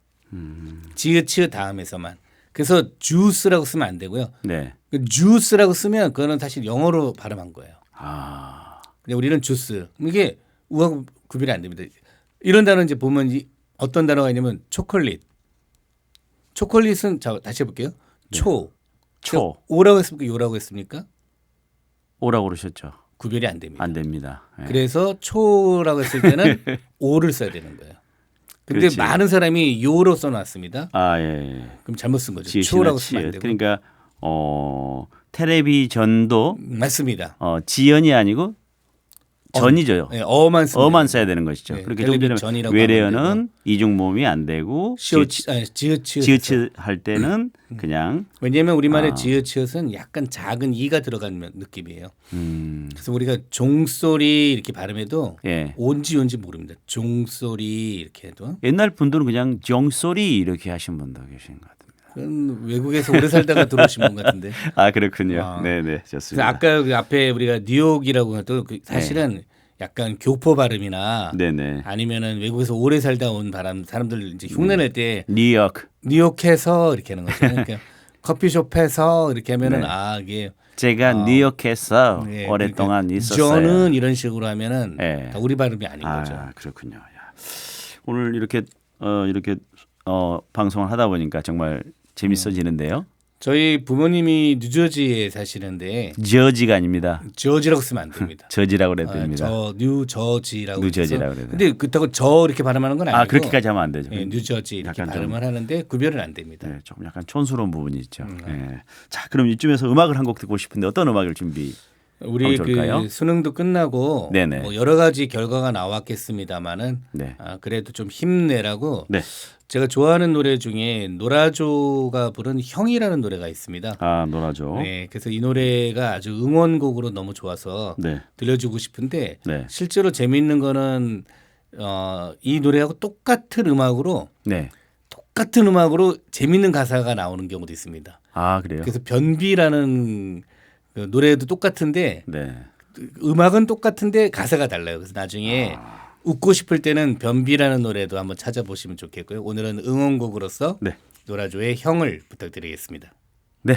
Speaker 2: 지읒 치읒 다음에서만 그래서 주스라고 쓰면 안 되고요.
Speaker 1: 네.
Speaker 2: 주스라고 쓰면 그거는 사실 영어로 발음한 거예요.
Speaker 1: 아.
Speaker 2: 근데 우리는 주스 이게 우하고 구별이 안 됩니다. 이런 단어 이제 보면 어떤 단어가 있냐면 초콜릿. 초콜릿은 자 다시 해볼게요. 초.
Speaker 1: 초.
Speaker 2: 오라고 했습니까? 요라고 했습니까?
Speaker 1: 오라고 그러셨죠.
Speaker 2: 구별이 안 됩니다.
Speaker 1: 안 됩니다. 네.
Speaker 2: 그래서 초라고 했을 때는 오를 써야 되는 거예요. 근데
Speaker 1: 그렇지.
Speaker 2: 많은 사람이 요로 써놨습니다.
Speaker 1: 아, 예.
Speaker 2: 그럼 잘못 쓴 거죠.
Speaker 1: 지읒이나
Speaker 2: 초라고 쓰면 안
Speaker 1: 치읒.
Speaker 2: 되고.
Speaker 1: 그러니까 텔레비전도
Speaker 2: 맞습니다.
Speaker 1: 지연이 아니고 전이죠.
Speaker 2: 네, 어만 쓰면
Speaker 1: 어만 써야 되는 것이죠.
Speaker 2: 네,
Speaker 1: 그렇게
Speaker 2: 텔레비
Speaker 1: 되면
Speaker 2: 전이라고
Speaker 1: 외래어는
Speaker 2: 하면
Speaker 1: 이중모음이 안 되고
Speaker 2: 지읒
Speaker 1: 지읒 할 때는 그냥
Speaker 2: 왜냐하면 우리말에 지읒은 약간 작은 이가 들어간 느낌이에요. 그래서 우리가 종소리 이렇게 발음해도
Speaker 1: 예.
Speaker 2: 온지 모릅니다. 종소리 이렇게 해도
Speaker 1: 옛날 분들은 그냥 정소리 이렇게 하신 분도 계신 것 같습니다.
Speaker 2: 그건 외국에서 오래 살다가 들어오신 분 같은데.
Speaker 1: 아 그렇군요.
Speaker 2: 아.
Speaker 1: 네네
Speaker 2: 그래서
Speaker 1: 좋습니다.
Speaker 2: 아까 그 앞에 우리가 뉴욕이라고 해도 사실은 약간 교포 발음이나
Speaker 1: 네네.
Speaker 2: 아니면은 외국에서 오래 살다 온 사람들 이제 흉내 낼 때
Speaker 1: 뉴욕.
Speaker 2: 뉴욕에서 이렇게 하는 거죠. 그러니까 커피숍에서 이렇게 하면은
Speaker 1: 네.
Speaker 2: 아 이게
Speaker 1: 제가 뉴욕에서
Speaker 2: 네,
Speaker 1: 오랫동안
Speaker 2: 그러니까
Speaker 1: 있었어요.
Speaker 2: 저는 이런 식으로 하면은
Speaker 1: 네.
Speaker 2: 다 우리 발음이 아닌 거죠.
Speaker 1: 아 그렇군요. 야. 오늘 이렇게 방송을 하다 보니까 정말 재밌어지는데요.
Speaker 2: 저희 부모님이 뉴저지에 사시는데
Speaker 1: 저지가 아닙니다.
Speaker 2: 저지라고 쓰면 안 됩니다.
Speaker 1: 저지라고 그래야 됩니다.
Speaker 2: 저 뉴저지라고
Speaker 1: 뉴저지라고
Speaker 2: 해서.
Speaker 1: 그래요.
Speaker 2: 근데 그렇다고 저 이렇게 발음하는 건 아니고
Speaker 1: 아 그렇게까지 하면 안 되죠.
Speaker 2: 예, 뉴저지 이렇게
Speaker 1: 약간 좀-
Speaker 2: 발음을 하는데 구별은 안 됩니다.
Speaker 1: 네, 조금 약간 촌스러운 부분이 있죠. 예. 자, 그럼 이쯤에서 음악을 한 곡 듣고 싶은데 어떤 음악을 준비?
Speaker 2: 우리
Speaker 1: 좋을까요?
Speaker 2: 그 수능도 끝나고
Speaker 1: 네네.
Speaker 2: 뭐 여러 가지 결과가 나왔겠습니다만은
Speaker 1: 네.
Speaker 2: 그래도 좀 힘내라고
Speaker 1: 네.
Speaker 2: 제가 좋아하는 노래 중에 노라조가 부른 형이라는 노래가 있습니다.
Speaker 1: 아, 놀아줘.
Speaker 2: 네, 그래서 이 노래가 아주 응원곡으로 너무 좋아서
Speaker 1: 네.
Speaker 2: 들려주고 싶은데
Speaker 1: 네.
Speaker 2: 실제로 재미있는 거는 이 노래하고 똑같은 음악으로 재미있는 가사가 나오는 경우도 있습니다.
Speaker 1: 아, 그래요?
Speaker 2: 그래서 변비라는 그 노래도 똑같은데
Speaker 1: 네.
Speaker 2: 음악은 똑같은데 가사가 달라요. 그래서 나중에 웃고 싶을 때는 변비라는 노래도 한번 찾아보시면 좋겠고요. 오늘은 응원곡으로서
Speaker 1: 네.
Speaker 2: 노라조의 형을 부탁드리겠습니다.
Speaker 1: 네.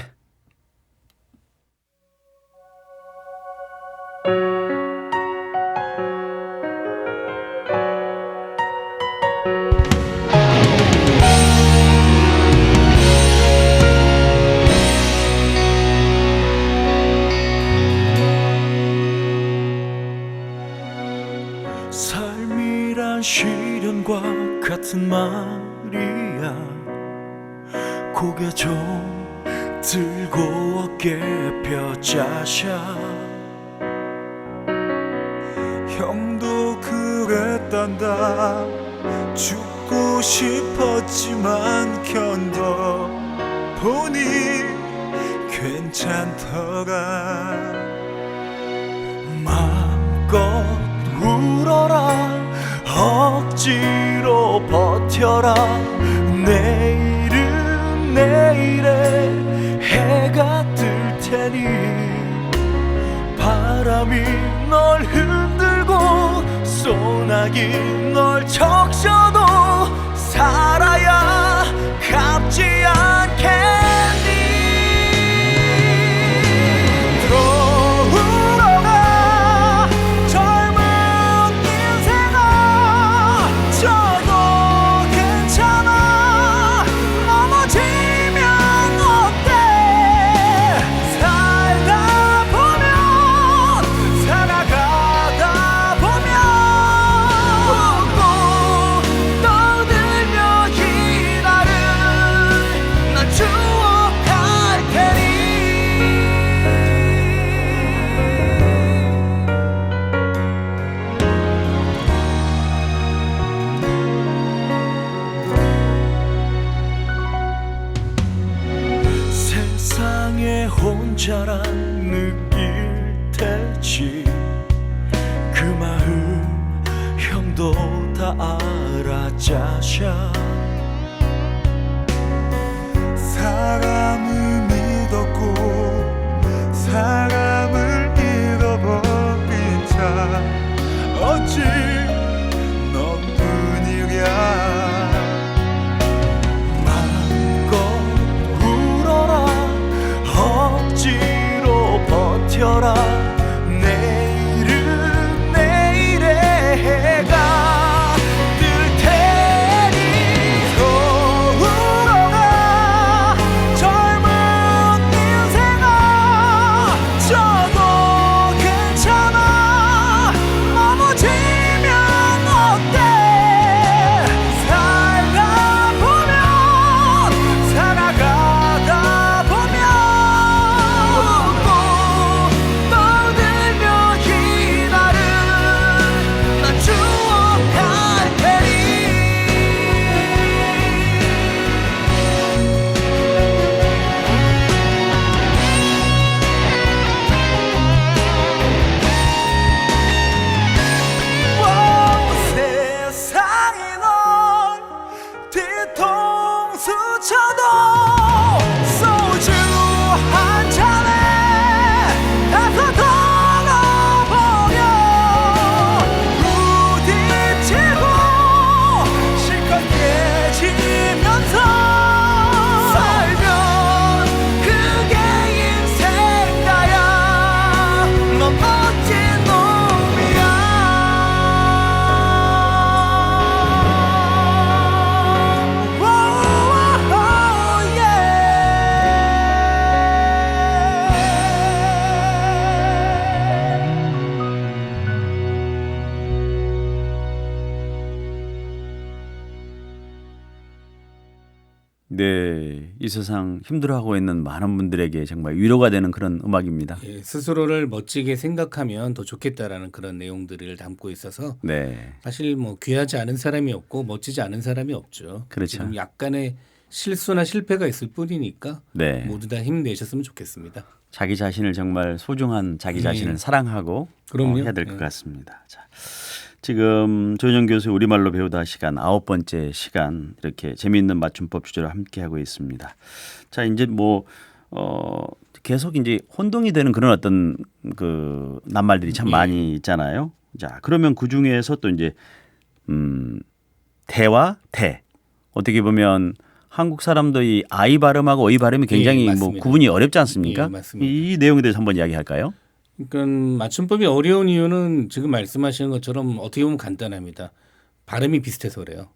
Speaker 3: 삶이란 시련과 같은 말이야. 고개 좀 들고 어깨 펴자샤. 형도 그랬단다. 죽고 싶었지만 견뎌 보니 괜찮더라. 마음껏 울어라. 억지로 버텨라. 내일은 내일에 해가 뜰 테니 바람이 널 흔들고 소나기 널 적셔도 살아야 갚지 않겠니. 돌아가 젊은 인생아. 저도 괜찮아. 넘어지면 어때. 살다 보면 살아가다 보면 웃고 떠들며 이날을 난 추억할 테니. 세상에 혼자란 느낄 테지. 그 마음 형도 다 알아 자샤. 사람을 믿었고 사람을 잃어버린 자 어찌 너뿐이랴. 마음껏 울어라. 억지로 버텨라. 내일은 내일에 해가 뜰 테니 돌아가 젊은 인생아. 저도 괜찮아. 넘어지면 어때. 살다 보면 살아가다 보면 웃고 떠들며
Speaker 1: 이 세상 힘들어하고 있는 많은 분들에게 정말 위로가 되는 그런 음악입니다.
Speaker 2: 예, 스스로를 멋지게 생각하면 더 좋겠다라는 그런 내용들을 담고 있어서
Speaker 1: 네.
Speaker 2: 사실 뭐 귀하지 않은 사람이 없고 멋지지 않은 사람이 없죠.
Speaker 1: 그렇죠.
Speaker 2: 지금 약간의 실수나 실패가 있을 뿐이니까
Speaker 1: 네.
Speaker 2: 모두 다 힘내셨으면 좋겠습니다.
Speaker 1: 자기 자신을 정말 소중한 자기 자신을 사랑하고
Speaker 2: 그럼요.
Speaker 1: 해야 될 것 같습니다. 자, 지금 조은영 교수 우리말로 배우다 시간 9번째 시간 이렇게 재미있는 맞춤법 주제로 함께 하고 있습니다. 자, 이제 뭐 계속 이제 혼동이 되는 그런 어떤 그 낱말들이 참 많이 있잖아요. 자, 그러면 그 중에서 또 이제 대와 대 어떻게 보면 한국 사람도 이 아이 발음하고 어이 발음이 굉장히 뭐
Speaker 2: 맞습니다.
Speaker 1: 구분이 어렵지 않습니까?
Speaker 2: 예, 맞습니다.
Speaker 1: 이 내용에 대해서 한번 이야기할까요?
Speaker 2: 그러니까 맞춤법이 어려운 이유는 지금 말씀하시는 것처럼 어떻게 보면 간단합니다. 발음이 비슷해서 그래요.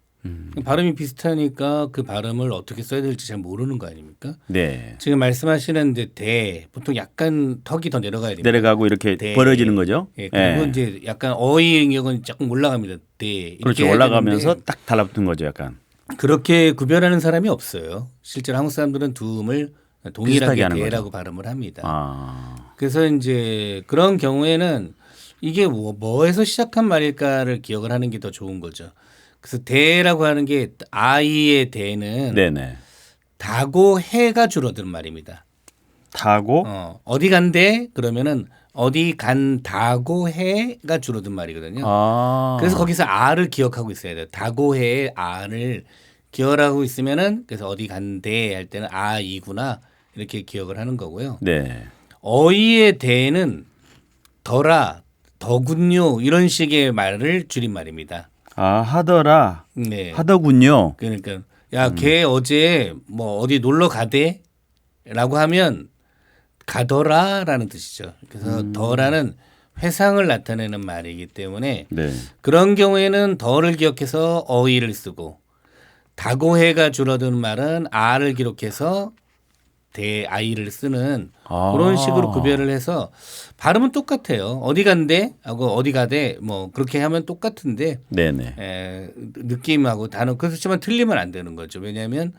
Speaker 2: 발음이 비슷하니까 그 발음을 어떻게 써야 될지 잘 모르는 거 아닙니까?
Speaker 1: 네.
Speaker 2: 지금 말씀하시는 이제 대 보통 약간 턱이 더 내려가야 됩니다.
Speaker 1: 내려가고 이렇게
Speaker 2: 대.
Speaker 1: 벌어지는 거죠.
Speaker 2: 예, 그리고 이제 약간 어휘의 경우는 조금 올라갑니다. 대 이렇게
Speaker 1: 그렇죠.
Speaker 2: 해야
Speaker 1: 올라가면서
Speaker 2: 되는데
Speaker 1: 딱 달라붙은 거죠, 약간.
Speaker 2: 그렇게 구별하는 사람이 없어요. 실제로 한국 사람들은 두음을
Speaker 1: 비슷하게
Speaker 2: 동일하게
Speaker 1: 하는
Speaker 2: 대라고
Speaker 1: 거죠.
Speaker 2: 발음을 합니다.
Speaker 1: 아,
Speaker 2: 그래서 이제 그런 경우에는 이게 뭐에서 시작한 말일까를 기억을 하는 게 더 좋은 거죠. 그래서 대라고 하는 게 아이의 대는
Speaker 1: 네네.
Speaker 2: 다고 해가 줄어든 말입니다.
Speaker 1: 타고
Speaker 2: 어디 간대 그러면은 어디 간다고 해가 줄어든 말이거든요.
Speaker 1: 아,
Speaker 2: 그래서 거기서 아를 기억하고 있어야 돼요. 다고 해의 아를 기억하고 있으면은 그래서 어디 간대 할 때는 아이구나 이렇게 기억을 하는 거고요.
Speaker 1: 네.
Speaker 2: 어이의 대는 더라, 더군요 이런 식의 말을 줄인 말입니다.
Speaker 1: 아, 하더라,
Speaker 2: 네.
Speaker 1: 하더군요.
Speaker 2: 그러니까 야, 걔 어제 뭐 어디 놀러 가대라고 하면 가더라라는 뜻이죠. 그래서 더라는 회상을 나타내는 말이기 때문에
Speaker 1: 네.
Speaker 2: 그런 경우에는 더를 기억해서 어이를 쓰고 다고해가 줄어든 말은 아를 기록해서 대아이를 쓰는
Speaker 1: 아.
Speaker 2: 그런 식으로 구별을 해서 발음은 똑같아요. 어디 간대 하고 어디 가대 뭐 그렇게 하면 똑같은데
Speaker 1: 네네.
Speaker 2: 느낌하고 단어 그렇지만 틀리면 안 되는 거죠. 왜냐하면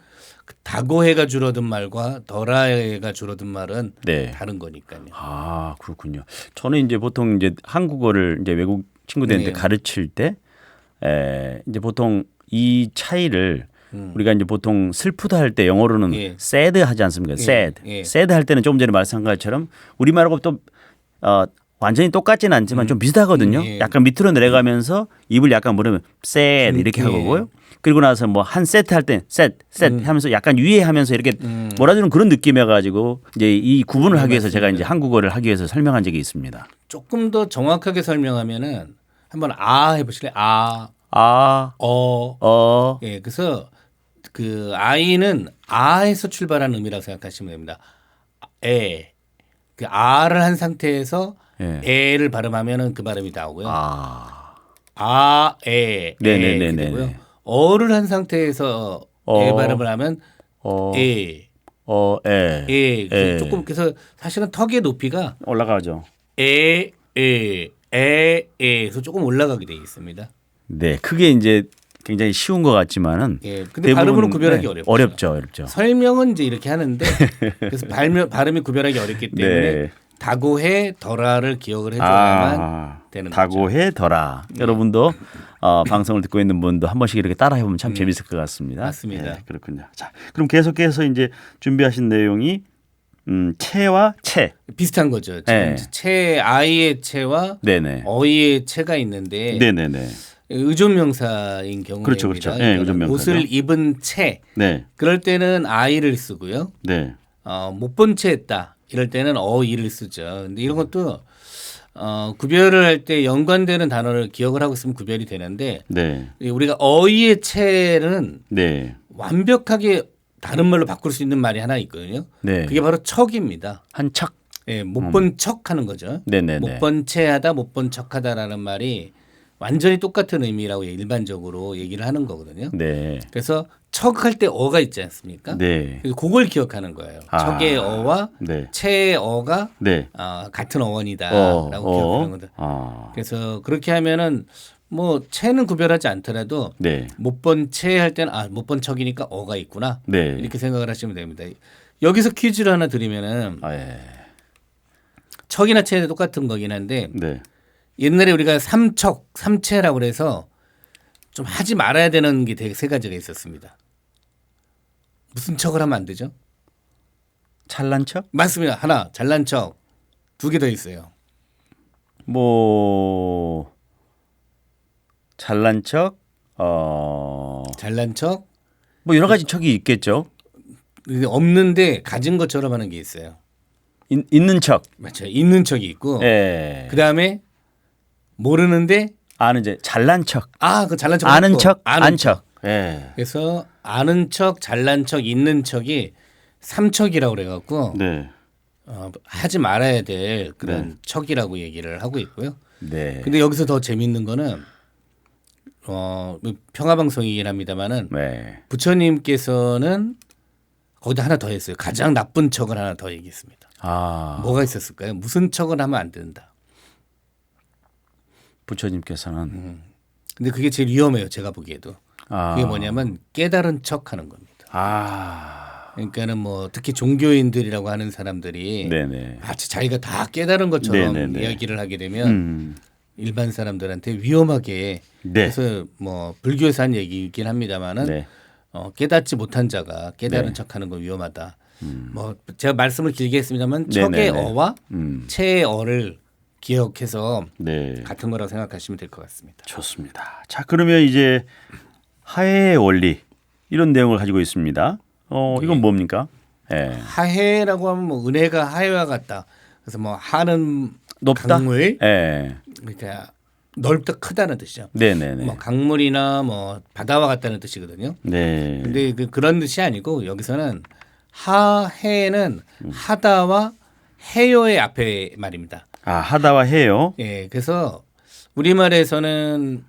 Speaker 2: 다고해가 줄어든 말과 덜아해가 줄어든 말은
Speaker 1: 네.
Speaker 2: 다른 거니까요.
Speaker 1: 아, 그렇군요. 저는 이제 보통 이제 한국어를 이제 외국 친구들한테
Speaker 2: 네.
Speaker 1: 가르칠 때 이제 보통 이 차이를 우리가 이제 보통 슬프다 할 때 영어로는
Speaker 2: 예.
Speaker 1: sad 하지 않습니까? sad.
Speaker 2: 예.
Speaker 1: sad 할 때는 조금 전에 말씀한 것처럼 우리말하고 또 완전히 똑같지는 않지만 좀 비슷하거든요.
Speaker 2: 예.
Speaker 1: 약간 밑으로 내려가면서 입을 약간 물으면 sad 이렇게
Speaker 2: 예.
Speaker 1: 하고요. 그리고 나서 뭐 한 세트 할 때 set 하면서 약간 유예하면서 이렇게 몰아주는 그런 느낌이어 가지고 이제 이 구분을 하기 위해서 제가 이제 한국어를 하기 위해서 설명한 적이 있습니다.
Speaker 2: 조금 더 정확하게 설명하면은 한번 아 해보실래요? 아,
Speaker 1: 아,
Speaker 2: 어. 예, 그래서 그 아이는 아에서 출발하는 의미라고 생각하시면 됩니다. 에, 그 아를 한 상태에서
Speaker 1: 예.
Speaker 2: 에를 발음하면은 그 발음이 나오고요.
Speaker 1: 아,
Speaker 2: 에,
Speaker 1: 네네네네.
Speaker 2: 이렇게 되고요. 어를 한 상태에서 에 발음을 하면 에,
Speaker 1: 에.
Speaker 2: 에. 조금 그래서 사실은 턱의 높이가
Speaker 1: 올라가죠.
Speaker 2: 에에서 조금 올라가게 돼 있습니다.
Speaker 1: 네, 그게 이제 굉장히 쉬운 것 같지만은
Speaker 2: 예, 근데 발음으로 구별하기 어렵죠.
Speaker 1: 어렵죠.
Speaker 2: 설명은 이제 이렇게 하는데 그래서 발음이 구별하기 어렵기 때문에
Speaker 1: 네.
Speaker 2: 다고해 덜아를 기억을 해줘야만 되는 거죠.
Speaker 1: 다고해 덜아. 여러분도 방송을 듣고 있는 분도 한 번씩 이렇게 따라해 보면 참 재밌을 것 같습니다.
Speaker 2: 맞습니다.
Speaker 1: 네, 그렇군요. 자, 그럼 계속해서 이제 준비하신 내용이 채와 채.
Speaker 2: 비슷한 거죠.
Speaker 1: 네.
Speaker 2: 채 아이의 채와
Speaker 1: 네네.
Speaker 2: 어이의 채가 있는데
Speaker 1: 네네네.
Speaker 2: 의존명사인 경우입니다.
Speaker 1: 그렇죠. 네, 의존명사죠.
Speaker 2: 옷을 입은 채
Speaker 1: 네.
Speaker 2: 그럴 때는 아이를 쓰고요.
Speaker 1: 네.
Speaker 2: 못 본 채 했다 이럴 때는 어이를 쓰죠. 근데 이런 것도 구별을 할 때 연관되는 단어를 기억을 하고 있으면 구별이 되는데
Speaker 1: 네.
Speaker 2: 우리가 어이의 채는
Speaker 1: 네.
Speaker 2: 완벽하게 다른 말로 바꿀 수 있는 말이 하나 있거든요.
Speaker 1: 네.
Speaker 2: 그게 바로 척입니다.
Speaker 1: 한 척.
Speaker 2: 예, 못 본 척하는 거죠.
Speaker 1: 네네네.
Speaker 2: 못 본 채하다, 못 본 척하다라는 말이 완전히 똑같은 의미라고 일반적으로 얘기를 하는 거거든요.
Speaker 1: 네.
Speaker 2: 그래서 척할 때 어가 있지 않습니까?
Speaker 1: 네.
Speaker 2: 그래서 그걸 기억하는 거예요. 척의 어와
Speaker 1: 네.
Speaker 2: 채의 어가
Speaker 1: 네.
Speaker 2: 같은 어원이다라고 기억하는 거죠.
Speaker 1: 아.
Speaker 2: 그래서 그렇게 하면은 뭐 체는 구별하지 않더라도
Speaker 1: 네.
Speaker 2: 못 본 채 할 때는 못 본 척이니까 어가 있구나.
Speaker 1: 네.
Speaker 2: 이렇게 생각을 하시면 됩니다. 여기서 퀴즈를 하나 드리면은
Speaker 1: 아, 예.
Speaker 2: 척이나 채는 똑같은 거긴 한데
Speaker 1: 네.
Speaker 2: 옛날에 우리가 삼척, 삼채라고 그래서 좀 하지 말아야 되는 게 되게 세 가지가 있었습니다. 무슨 척을 하면 안 되죠?
Speaker 1: 찰난 척?
Speaker 2: 맞습니다. 하나, 잘난 척. 두 개 더 있어요.
Speaker 1: 뭐 잘난 척,
Speaker 2: 잘난 척.
Speaker 1: 뭐 여러 가지 척이 있겠죠.
Speaker 2: 근데 없는데 가진 것처럼 하는 게 있어요.
Speaker 1: 있는 척.
Speaker 2: 맞죠. 있는 척이 있고.
Speaker 1: 예.
Speaker 2: 그 다음에 모르는데
Speaker 1: 아는 이제 잘난 척.
Speaker 2: 그 잘난 척
Speaker 1: 아는
Speaker 2: 맞고.
Speaker 1: 척,
Speaker 2: 아는
Speaker 1: 안 척. 예.
Speaker 2: 그래서 아는 척, 잘난 척, 있는 척이 삼척이라고 그래갖고
Speaker 1: 네.
Speaker 2: 하지 말아야 될 그런 척이라고 얘기를 하고 있고요.
Speaker 1: 네.
Speaker 2: 근데 여기서 더 재밌는 거는 평화방송이긴 합니다만은
Speaker 1: 네.
Speaker 2: 부처님께서는 거기다 하나 더 했어요. 가장 나쁜 척을 하나 더 얘기했습니다.
Speaker 1: 아.
Speaker 2: 뭐가 있었을까요? 무슨 척을 하면 안 된다.
Speaker 1: 부처님께서는
Speaker 2: 근데 그게 제일 위험해요. 제가 보기에도.
Speaker 1: 아.
Speaker 2: 그게 뭐냐면 깨달은 척하는 겁니다.
Speaker 1: 아.
Speaker 2: 그러니까는 뭐 특히 종교인들이라고 하는 사람들이
Speaker 1: 네네.
Speaker 2: 자기가 다 깨달은 것처럼
Speaker 1: 네네네.
Speaker 2: 이야기를 하게 되면 일반 사람들한테 위험하게
Speaker 1: 네.
Speaker 2: 그래서 뭐 불교에서 한 얘기이긴 합니다만은
Speaker 1: 네.
Speaker 2: 깨닫지 못한 자가 깨달은
Speaker 1: 네.
Speaker 2: 척하는 건 위험하다. 뭐 제가 말씀을 길게 했습니다만
Speaker 1: 네네네.
Speaker 2: 척의 어와 채의 어를 기억해서
Speaker 1: 네.
Speaker 2: 같은 거라고 생각하시면 될 것 같습니다.
Speaker 1: 좋습니다. 자, 그러면 이제 하해의 원리 이런 내용을 가지고 있습니다. 이건 뭡니까? 예.
Speaker 2: 하해라고 하면 뭐 은혜가 하해와 같다. 그래서 뭐 하는
Speaker 1: 높다.
Speaker 2: 강물
Speaker 1: 예.
Speaker 2: 그러니까 넓다 크다는 뜻이죠.
Speaker 1: 네네네.
Speaker 2: 뭐 강물이나 뭐 바다와 같다는 뜻이거든요.
Speaker 1: 네.
Speaker 2: 근데 그런 뜻이 아니고 여기서는 하해는 하다와 해요의 앞에 말입니다.
Speaker 1: 아, 하다와 해요.
Speaker 2: 예, 그래서 우리말에서는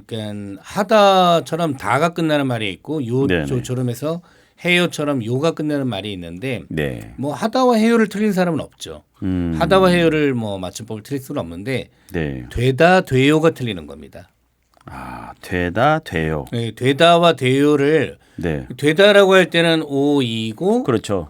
Speaker 2: 그러니까 하다처럼 다가 끝나는 말이 있고
Speaker 1: 네네.
Speaker 2: 요처럼 해서 해요처럼 요가 끝나는 말이 있는데
Speaker 1: 네.
Speaker 2: 뭐 하다와 해요를 틀린 사람은 없죠. 하다와 해요를 뭐 맞춤법을 틀릴 수는 없는데
Speaker 1: 네.
Speaker 2: 되다 되요가 틀리는 겁니다.
Speaker 1: 아, 되다 돼요.
Speaker 2: 네, 되다와 되요를
Speaker 1: 네.
Speaker 2: 되다라고 할 때는 오이고
Speaker 1: 그렇죠.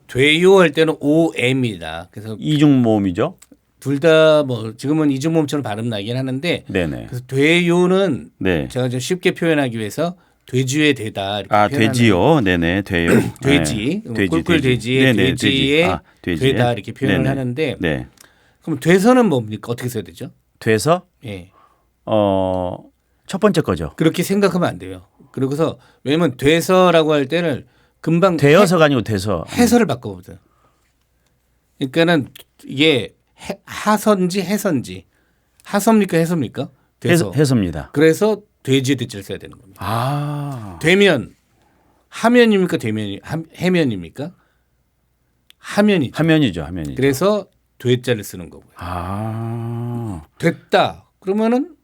Speaker 2: 되요 할 때는 오엠입니다. 그래서
Speaker 1: 이중 모음이죠.
Speaker 2: 둘 다 뭐 지금은 이중모음처럼 발음 나긴 하는데
Speaker 1: 네네.
Speaker 2: 그래서 되요는
Speaker 1: 네.
Speaker 2: 제가 좀 쉽게 표현하기 위해서 돼지의 되다 이렇게
Speaker 1: 아,
Speaker 2: 표현하는
Speaker 1: 돼지요. 네네. 돼요.
Speaker 2: 돼지,
Speaker 1: 네.
Speaker 2: 꿀꿀 돼지의
Speaker 1: 네네,
Speaker 2: 돼지의
Speaker 1: 돼지. 아, 돼지의.
Speaker 2: 되다 이렇게 표현을
Speaker 1: 네네.
Speaker 2: 하는데
Speaker 1: 네.
Speaker 2: 그럼 돼서는 뭡니까? 어떻게 써야 되죠?
Speaker 1: 돼서
Speaker 2: 예.
Speaker 1: 첫 번째 거죠.
Speaker 2: 그렇게 생각하면 안 돼요. 그러고서 왜냐면 돼서라고 할 때는 금방
Speaker 1: 되어서가 아니고 돼서.
Speaker 2: 해설을 바꿔보자. 그러니까는 이게 하선지 해선지 하섭니까 해섭니까? 돼서.
Speaker 1: 해서입니다.
Speaker 2: 그래서 돼지의 돼지를 써야 되는 겁니다.
Speaker 1: 아.
Speaker 2: 되면 하면입니까? 해면입니까? 하면이죠.
Speaker 1: 화면이죠. 화면이죠.
Speaker 2: 그래서 돼자를 쓰는 거고요.
Speaker 1: 아.
Speaker 2: 됐다. 그러면은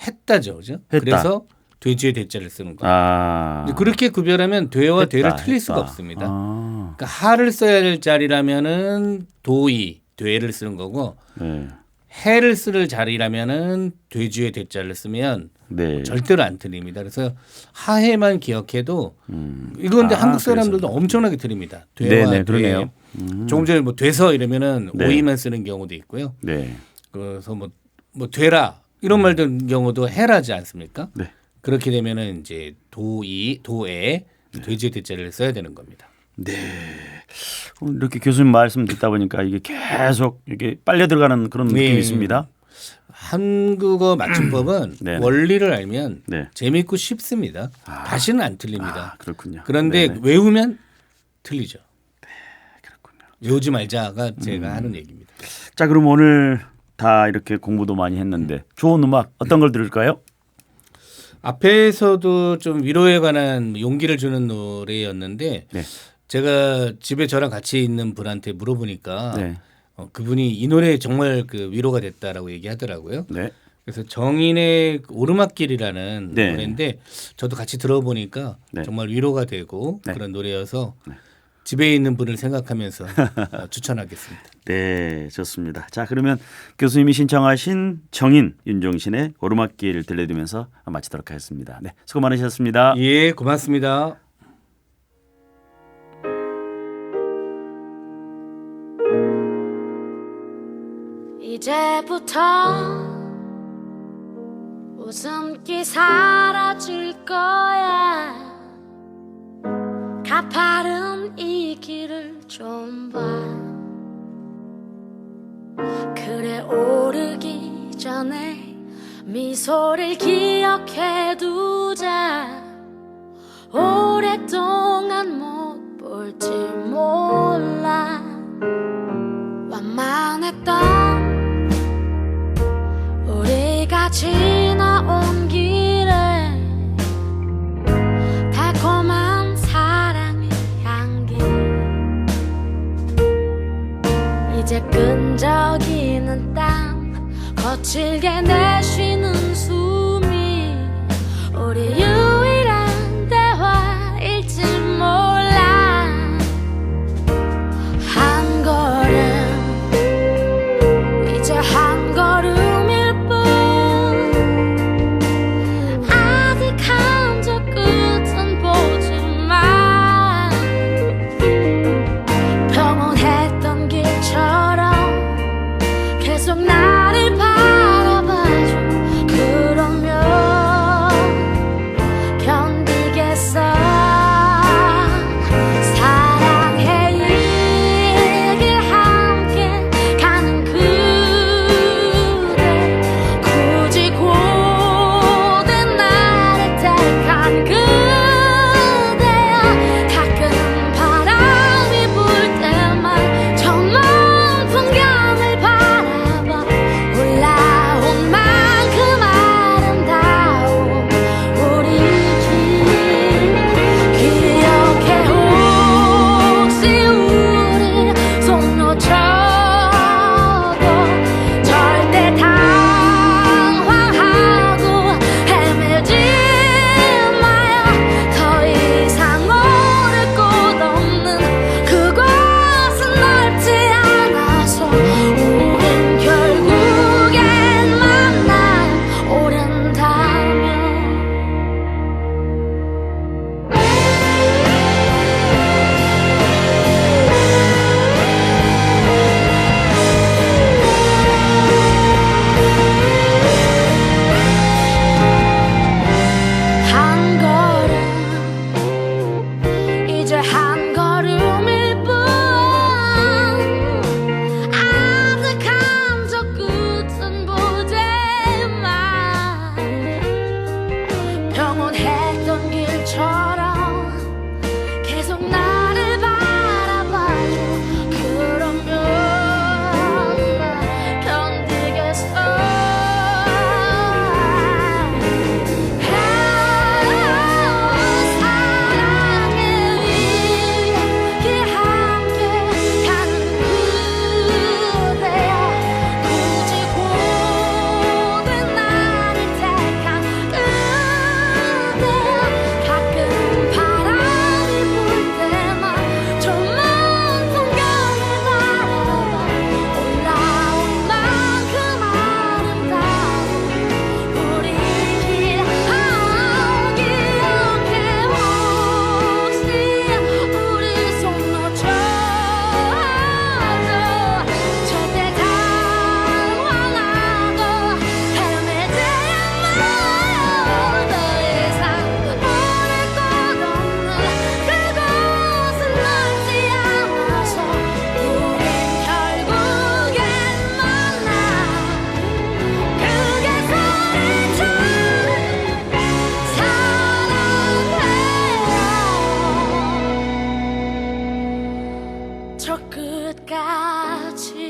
Speaker 2: 했다죠, 그죠?
Speaker 1: 했다.
Speaker 2: 그래서 돼지의 돼자를 쓰는 거예요.
Speaker 1: 아.
Speaker 2: 그렇게 구별하면 돼와
Speaker 1: 했다,
Speaker 2: 돼를 틀릴 수가
Speaker 1: 했다.
Speaker 2: 없습니다.
Speaker 1: 아.
Speaker 2: 그러니까 하를 써야 될 자리라면은 도이 돼를 쓰는 거고
Speaker 1: 네.
Speaker 2: 해를 쓸 자리라면은 돼지의 돼자를 쓰면
Speaker 1: 네.
Speaker 2: 절대로 안 틀립니다. 그래서 하해만 기억해도 이건데
Speaker 1: 아,
Speaker 2: 한국 사람들도 엄청나게 틀립니다. 돼와
Speaker 1: 네네,
Speaker 2: 돼.
Speaker 1: 그러네요.
Speaker 2: 조금 전에 뭐 돼서 이러면은
Speaker 1: 네.
Speaker 2: 오이만 쓰는 경우도 있고요.
Speaker 1: 네.
Speaker 2: 그래서 뭐 되라 이런 말 듣는 경우도 해라지 않습니까?
Speaker 1: 네.
Speaker 2: 그렇게 되면은 이제 도에 돼지의 돼자를 써야 되는 겁니다.
Speaker 1: 네. 이렇게 교수님 말씀 듣다 보니까 이게 계속 이게 빨려 들어가는 그런 느낌이
Speaker 2: 네.
Speaker 1: 있습니다.
Speaker 2: 한국어 맞춤법은
Speaker 1: 네네.
Speaker 2: 원리를 알면
Speaker 1: 네.
Speaker 2: 재밌고 쉽습니다. 다시는 안 틀립니다.
Speaker 1: 아, 그렇군요.
Speaker 2: 그런데
Speaker 1: 네네.
Speaker 2: 외우면 틀리죠.
Speaker 1: 그렇군요.
Speaker 2: 외우지 말자가 제가 하는 얘기입니다.
Speaker 1: 자, 그럼 오늘 다 이렇게 공부도 많이 했는데 좋은 음악 어떤 걸 들을까요?
Speaker 2: 앞에서도 좀 위로에 관한 용기를 주는 노래였는데
Speaker 1: 네.
Speaker 2: 제가 집에 저랑 같이 있는 분한테 물어보니까
Speaker 1: 네.
Speaker 2: 그분이 이 노래 정말 그 위로가 됐다라고 얘기하더라고요.
Speaker 1: 네.
Speaker 2: 그래서 정인의 오르막길이라는
Speaker 1: 네.
Speaker 2: 노래인데 저도 같이 들어보니까
Speaker 1: 네.
Speaker 2: 정말 위로가 되고
Speaker 1: 네.
Speaker 2: 그런 노래여서 집에 있는 분을 생각하면서 추천하겠습니다.
Speaker 1: 네, 좋습니다. 자, 그러면 교수님이 신청하신 정인 윤종신의 오르막길 들려드리면서 마치도록 하겠습니다. 네, 수고 많으셨습니다.
Speaker 2: 예, 고맙습니다.
Speaker 4: 이제부터 웃음기 사라질 거야. 가파른 이 길을 좀 봐. 그래 오르기 전에 미소를 기억해 두자. 오랫동안 못 볼지 몰라. 완만했던 우리가 지나온 길에 달콤한 사랑의 향기. 이제 끈적이는 땀 거칠게 내쉬는 숨이 우리 유일한 대화일지 몰라. 한 걸음 이제 한 걸음일 뿐. 아직 한 저 끝은 보지만 평온했던 길처럼 계속 나를 바라봐줘. 그러면 견디겠어. 사랑해 이 길 함께 가는 그대. 굳이 고된 나를 택한 그대여. 가끔 바람이 불 때만 저 먼 풍경을 바라봐. 올라온 만큼 아름다운 우리 길. 기억해 혹시 우릴 손 놓쳐도 절대 당황하고 헤매지 마요. 더 이상 오를 곳 없는 그곳은 넓지 않아서 우린 결국엔 만나요. 오른다면. 한 걸음 이제 한 걸음일 뿐. 아득한 저 끝은 보지만 평온했던 길처럼 계속 나를 바라봐줘. 그러면 견디겠어. 사랑해 이 길 함께 가는 그대여. 굳이 고된 나를 택한 그대여. 가끔 바람이 불 때만 저 먼 풍경을 바라봐. 올라온 만큼 아름다운 우리 길. 기억해 혹시 우리 손 놓쳐도 절대 당황하고 헤매지 마요. 더 이상 오를 곳 없는 그곳은 넓지 않아서 우린 결국엔 만나. 그게 소리쳐 사랑해요. 저 끝까지.